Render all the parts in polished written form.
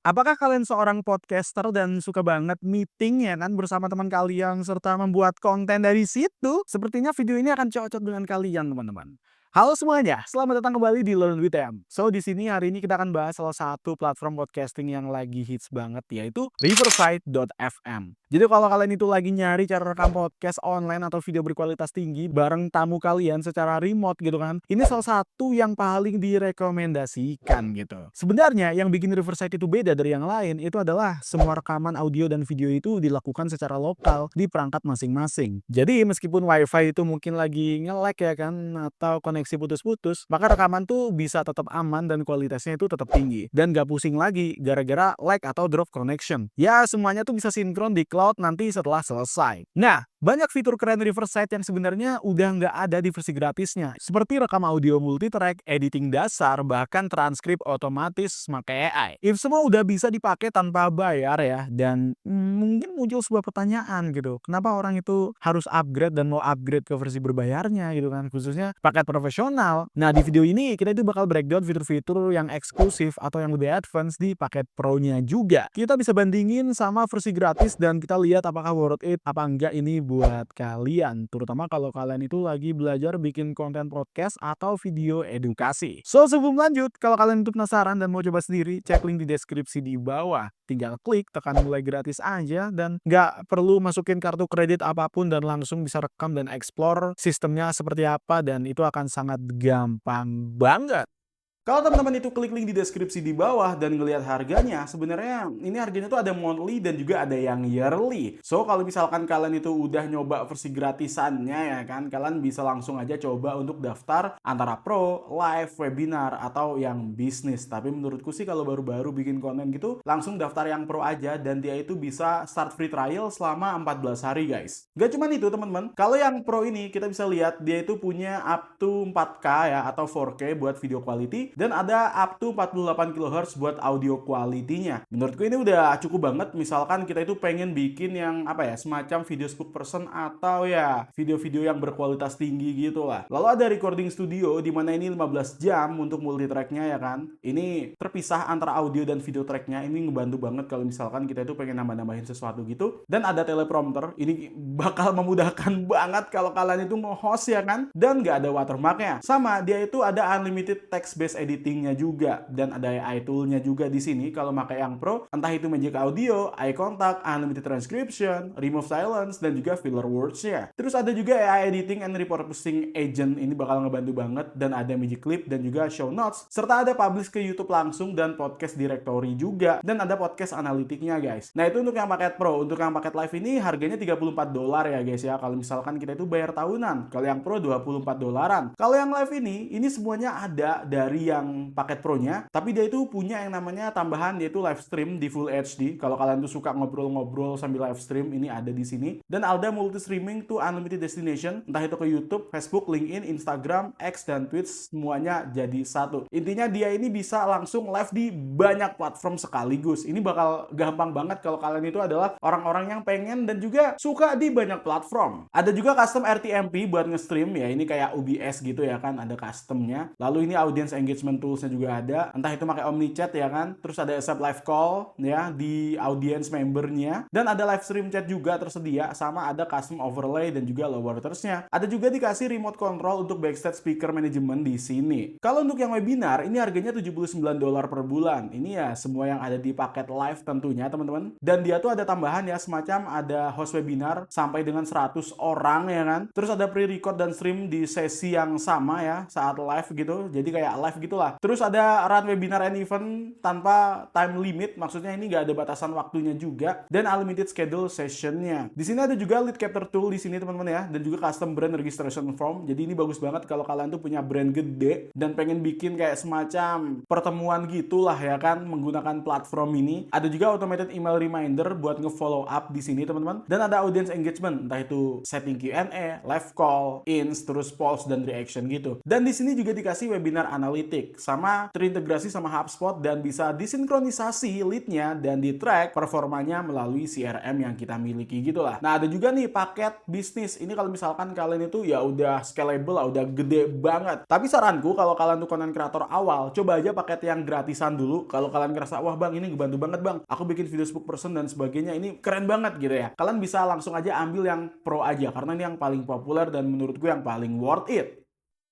Apakah kalian seorang podcaster dan suka banget meeting ya kan bersama teman kalian serta membuat konten dari situ? Sepertinya video ini akan cocok dengan kalian, teman-teman. Halo semuanya, selamat datang kembali di Learn with Em. So, di sini hari ini kita akan bahas salah satu platform podcasting yang lagi hits banget, yaitu Riverside.fm. Jadi kalau kalian itu lagi nyari cara rekam podcast online atau video berkualitas tinggi bareng tamu kalian secara remote gitu kan, ini salah satu yang paling direkomendasikan gitu. Sebenarnya yang bikin Riverside itu beda dari yang lain itu adalah semua rekaman audio dan video itu dilakukan secara lokal di perangkat masing-masing. Jadi meskipun wifi itu mungkin lagi nge-lag ya kan atau koneksi putus-putus, maka rekaman tuh bisa tetap aman dan kualitasnya itu tetap tinggi dan gak pusing lagi gara-gara lag atau drop connection. Ya semuanya tuh bisa sinkron di cloud nanti setelah selesai. Nah, banyak fitur keren Riverside yang sebenarnya udah nggak ada di versi gratisnya, seperti rekam audio multitrack, editing dasar, bahkan transkrip otomatis pakai AI. If semua udah bisa dipakai tanpa bayar ya, dan mungkin muncul sebuah pertanyaan gitu, kenapa orang itu harus upgrade dan mau upgrade ke versi berbayarnya gitu kan, khususnya paket profesional. Nah di video ini kita itu bakal breakdown fitur-fitur yang eksklusif atau yang lebih advance di paket pro-nya juga. Kita bisa bandingin sama versi gratis dan kita lihat apakah worth it apa enggak ini buat kalian, terutama kalau kalian itu lagi belajar bikin konten podcast atau video edukasi. So sebelum lanjut, kalau kalian itu penasaran dan mau coba sendiri, cek link di deskripsi di bawah. Tinggal klik, tekan mulai gratis aja dan nggak perlu masukin kartu kredit apapun dan langsung bisa rekam dan explore sistemnya seperti apa dan itu akan sangat gampang banget. Kalau teman-teman itu klik link di deskripsi di bawah dan ngelihat harganya, sebenarnya ini harganya tuh ada monthly dan juga ada yang yearly. So, kalau misalkan kalian itu udah nyoba versi gratisannya ya kan, kalian bisa langsung aja coba untuk daftar antara pro, live, webinar, atau yang bisnis. Tapi menurutku sih kalau baru-baru bikin konten gitu, langsung daftar yang pro aja dan dia itu bisa start free trial selama 14 hari guys. Gak cuma itu teman-teman, kalau yang pro ini kita bisa lihat dia itu punya up to 4K ya atau 4K buat video quality dan ada up to 48 kHz buat audio quality-nya. Menurutku ini udah cukup banget misalkan kita itu pengen bikin yang apa ya, semacam video spokesperson atau ya video-video yang berkualitas tinggi gitu lah. Lalu ada recording studio di mana ini 15 jam untuk multitrack-nya ya kan. Ini terpisah antara audio dan video track-nya, ini ngebantu banget kalau misalkan kita itu pengen nambah-nambahin sesuatu gitu. Dan ada teleprompter, ini bakal memudahkan banget kalau kalian itu nge-host ya kan. Dan nggak ada watermark-nya. Sama, dia itu ada unlimited text-based editingnya juga dan ada AI toolnya juga di sini kalau pakai yang pro, entah itu magic audio, eye contact, unlimited transcription, remove silence dan juga filler words-nya. Terus ada juga AI editing and repurposing agent, ini bakal ngebantu banget dan ada magic clip dan juga show notes serta ada publish ke YouTube langsung dan podcast directory juga dan ada podcast analitiknya guys. Nah itu untuk yang paket pro. Untuk yang paket live ini harganya $34 ya guys ya kalau misalkan kita itu bayar tahunan. Kalau yang pro $24. Kalau yang live ini semuanya ada dari yang paket pro-nya, tapi dia itu punya yang namanya tambahan yaitu live stream di Full HD. Kalau kalian tuh suka ngobrol-ngobrol sambil live stream, ini ada di sini. Dan ada multi streaming to unlimited destination, entah itu ke YouTube, Facebook, LinkedIn, Instagram, X dan Twitch, semuanya jadi satu. Intinya dia ini bisa langsung live di banyak platform sekaligus. Ini bakal gampang banget kalau kalian itu adalah orang-orang yang pengen dan juga suka di banyak platform. Ada juga custom RTMP buat nge-stream ya, ini kayak OBS gitu ya kan, ada customnya. Lalu ini audience engagement toolsnya juga ada, entah itu pakai OmniChat ya kan, terus ada accept live call ya di audience membernya, dan ada live stream chat juga tersedia, sama ada custom overlay dan juga low watersnya. Ada juga dikasih remote control untuk backstage speaker management di sini. Kalau untuk yang webinar, ini harganya $79 per bulan. Ini ya semua yang ada di paket live tentunya teman-teman. Dan dia tuh ada tambahan ya, semacam ada host webinar sampai dengan 100 orang ya kan. Terus ada pre-record dan stream di sesi yang sama ya saat live gitu. Jadi kayak live gitulah. Terus ada run webinar and event tanpa time limit, maksudnya ini nggak ada batasan waktunya juga, dan unlimited schedule sessionnya. Di sini ada juga lead capture tool di sini teman-teman ya, dan juga custom brand registration form. Jadi ini bagus banget kalau kalian tuh punya brand gede dan pengen bikin kayak semacam pertemuan gitulah ya kan menggunakan platform ini. Ada juga automated email reminder buat nge-follow up di sini teman-teman, dan ada audience engagement, entah itu setting Q&A, live call, ins, terus polls dan reaction gitu. Dan di sini juga dikasih webinar analytics. otomatik, sama terintegrasi sama HubSpot dan bisa disinkronisasi lead-nya dan di-track performanya melalui CRM yang kita miliki gitu lah. Nah, ada juga nih paket bisnis. Ini kalau misalkan kalian itu ya udah scalable lah, udah gede banget. Tapi saranku kalau kalian tuh konten kreator awal, coba aja paket yang gratisan dulu. Kalau kalian ngerasa, wah bang ini ngebantu banget bang, aku bikin video spokesperson dan sebagainya, ini keren banget gitu ya. Kalian bisa langsung aja ambil yang pro aja, karena ini yang paling populer dan menurut gue yang paling worth it.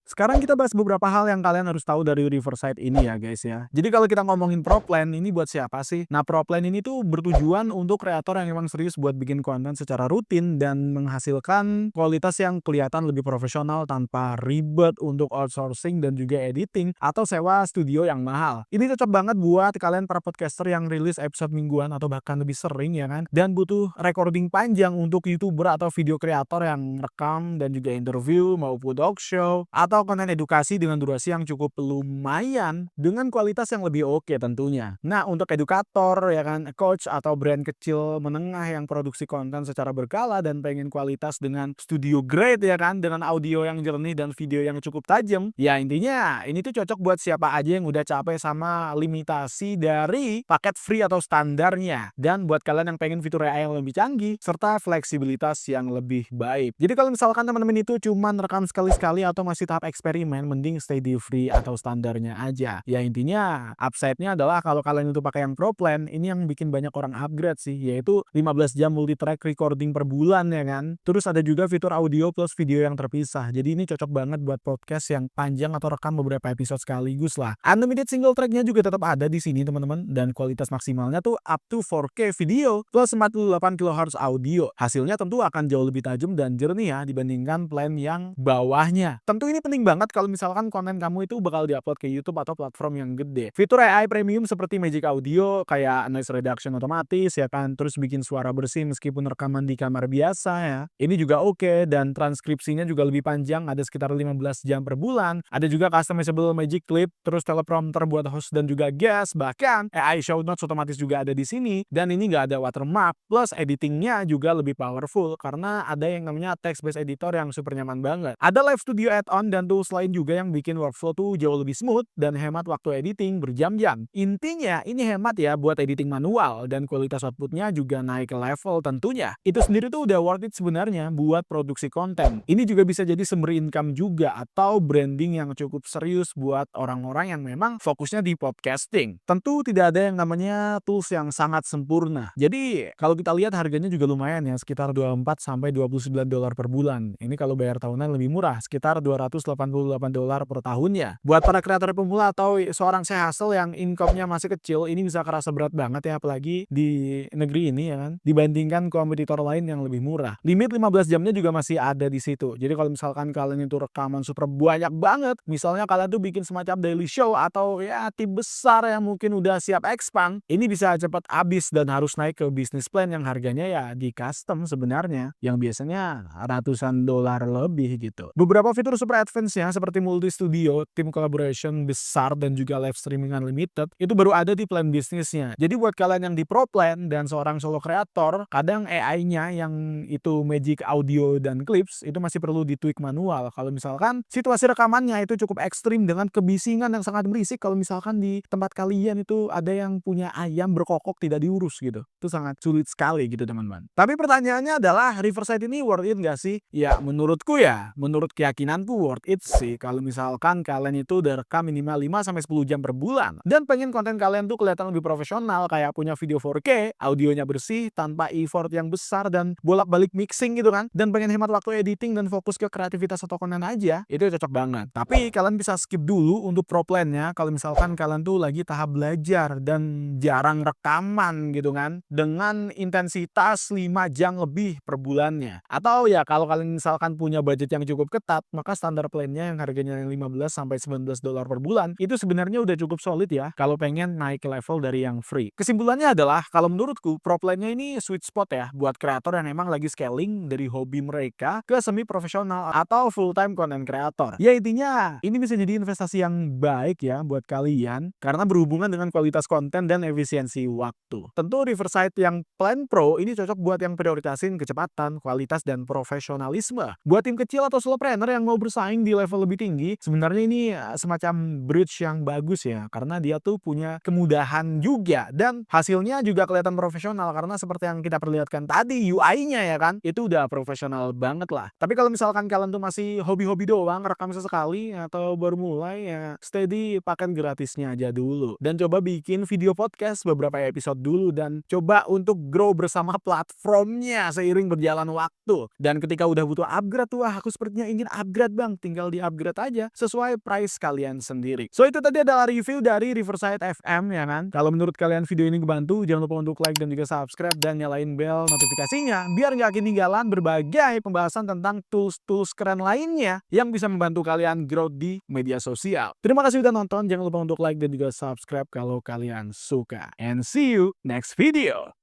Sekarang kita bahas beberapa hal yang kalian harus tahu dari Riverside ini ya guys ya. Jadi kalau kita ngomongin pro plan, ini buat siapa sih? Nah, pro plan ini tuh bertujuan untuk kreator yang memang serius buat bikin konten secara rutin dan menghasilkan kualitas yang kelihatan lebih profesional tanpa ribet untuk outsourcing dan juga editing atau sewa studio yang mahal. Ini cocok banget buat kalian para podcaster yang rilis episode mingguan atau bahkan lebih sering ya kan, dan butuh recording panjang untuk YouTuber atau video kreator yang rekam dan juga interview maupun talk show atau konten edukasi dengan durasi yang cukup lumayan dengan kualitas yang lebih oke tentunya. Nah, untuk edukator ya kan, coach atau brand kecil menengah yang produksi konten secara berkala dan pengen kualitas dengan studio grade ya kan, dengan audio yang jernih dan video yang cukup tajam. Ya intinya ini tuh cocok buat siapa aja yang udah capek sama limitasi dari paket free atau standarnya. Dan buat kalian yang pengen fitur AI yang lebih canggih serta fleksibilitas yang lebih baik. Jadi kalau misalkan teman-teman itu cuma rekam sekali-sekali atau masih tahap eksperimen, mending stay di free atau standarnya aja. Ya intinya upside-nya adalah kalau kalian itu pakai yang pro plan, ini yang bikin banyak orang upgrade sih, yaitu 15 jam multi-track recording per bulan ya kan. Terus ada juga fitur audio plus video yang terpisah. Jadi ini cocok banget buat podcast yang panjang atau rekam beberapa episode sekaligus lah. Unlimited single track-nya juga tetap ada di sini teman-teman, dan kualitas maksimalnya tuh up to 4K video plus 48 kHz audio. Hasilnya tentu akan jauh lebih tajam dan jernih ya dibandingkan plan yang bawahnya. Tentu ini penting banget kalau misalkan konten kamu itu bakal diupload ke YouTube atau platform yang gede. Fitur AI premium seperti Magic Audio kayak noise reduction otomatis ya kan, terus bikin suara bersih meskipun rekaman di kamar biasa ya. Ini juga oke, dan transkripsinya juga lebih panjang, ada sekitar 15 jam per bulan. Ada juga customizable Magic Clip, terus teleprompter buat host dan juga guest, bahkan AI show notes otomatis juga ada di sini, dan ini nggak ada watermark. Plus editingnya juga lebih powerful karena ada yang namanya text based editor yang super nyaman banget. Ada live studio add-on dan tools lain juga yang bikin workflow tuh jauh lebih smooth dan hemat waktu editing berjam-jam. Intinya ini hemat ya buat editing manual, dan kualitas outputnya juga naik ke level tentunya. Itu sendiri tuh udah worth it sebenarnya buat produksi konten. Ini juga bisa jadi sumber income juga atau branding yang cukup serius buat orang-orang yang memang fokusnya di podcasting. Tentu tidak ada yang namanya tools yang sangat sempurna. Jadi kalau kita lihat harganya juga lumayan ya, sekitar 24 sampai 29 dolar per bulan. Ini kalau bayar tahunan lebih murah, sekitar 288 dolar per tahunnya. Buat para kreator pemula atau seorang side hustle yang income-nya masih kecil, ini bisa kerasa berat banget ya, apalagi di negeri ini ya kan, dibandingkan kompetitor lain yang lebih murah. Limit 15 jamnya juga masih ada di situ. Jadi kalau misalkan kalian itu rekaman super banyak banget, misalnya kalian tuh bikin semacam daily show atau ya tim besar yang mungkin udah siap expand, ini bisa cepat habis dan harus naik ke bisnis plan yang harganya ya di custom sebenarnya, yang biasanya ratusan dolar lebih gitu. Beberapa fitur super advance-nya seperti multi studio, tim collaboration besar, dan juga live streaming unlimited itu baru ada di plan bisnisnya. Jadi buat kalian yang di pro plan dan seorang solo kreator, kadang AI-nya yang itu Magic Audio dan Clips itu masih perlu ditweak manual. Kalau misalkan situasi rekamannya itu cukup ekstrim dengan kebisingan yang sangat berisik, kalau misalkan di tempat kalian itu ada yang punya ayam berkokok tidak diurus gitu, itu sangat sulit sekali gitu teman-teman. Tapi pertanyaannya adalah Riverside ini worth it nggak sih? Ya menurutku ya, menurut keyakinanku worth it sih kalau misalkan kalian itu udah rekam minimal 5-10 jam per bulan dan pengen konten kalian tuh kelihatan lebih profesional, kayak punya video 4K, audionya bersih tanpa effort yang besar dan bolak-balik mixing gitu kan, dan pengen hemat waktu editing dan fokus ke kreativitas atau konten aja, itu cocok banget. Tapi kalian bisa skip dulu untuk pro plan-nya kalau misalkan kalian tuh lagi tahap belajar dan jarang rekaman gitu kan, dengan intensitas 5 jam lebih per bulannya. Atau ya kalau kalian misalkan punya budget yang cukup ketat, maka standar plan-nya yang harganya 15 sampai 19 dolar per bulan itu sebenarnya udah cukup solid ya kalau pengen naik ke level dari yang free. Kesimpulannya adalah kalau menurutku pro plan-nya ini sweet spot ya buat kreator yang emang lagi scaling dari hobi mereka ke semi profesional atau full time content creator. Ya intinya ini bisa jadi investasi yang baik ya buat kalian karena berhubungan dengan kualitas konten dan efisiensi waktu. Tentu Riverside yang plan pro ini cocok buat yang prioritasin kecepatan, kualitas, dan profesionalisme. Buat tim kecil atau solopreneur yang mau bersaing di level lebih tinggi, sebenarnya ini semacam bridge yang bagus ya, karena dia tuh punya kemudahan juga dan hasilnya juga kelihatan profesional karena seperti yang kita perlihatkan tadi UI-nya ya kan, itu udah profesional banget lah. Tapi kalau misalkan kalian tuh masih hobi-hobi doang, rekam sesekali atau baru mulai ya stay di paket gratisnya aja dulu dan coba bikin video podcast beberapa episode dulu dan coba untuk grow bersama platformnya seiring berjalan waktu. Dan ketika udah butuh upgrade tuh, aku sepertinya ingin upgrade bang, tinggal di upgrade aja sesuai price kalian sendiri. So itu tadi adalah review dari Riverside FM ya kan. Kalau menurut kalian video ini ngebantu, jangan lupa untuk like dan juga subscribe dan nyalain bel notifikasinya biar nggak ketinggalan berbagai pembahasan tentang tools-tools keren lainnya yang bisa membantu kalian grow di media sosial. Terima kasih udah nonton, jangan lupa untuk like dan juga subscribe kalau kalian suka. And see you next video.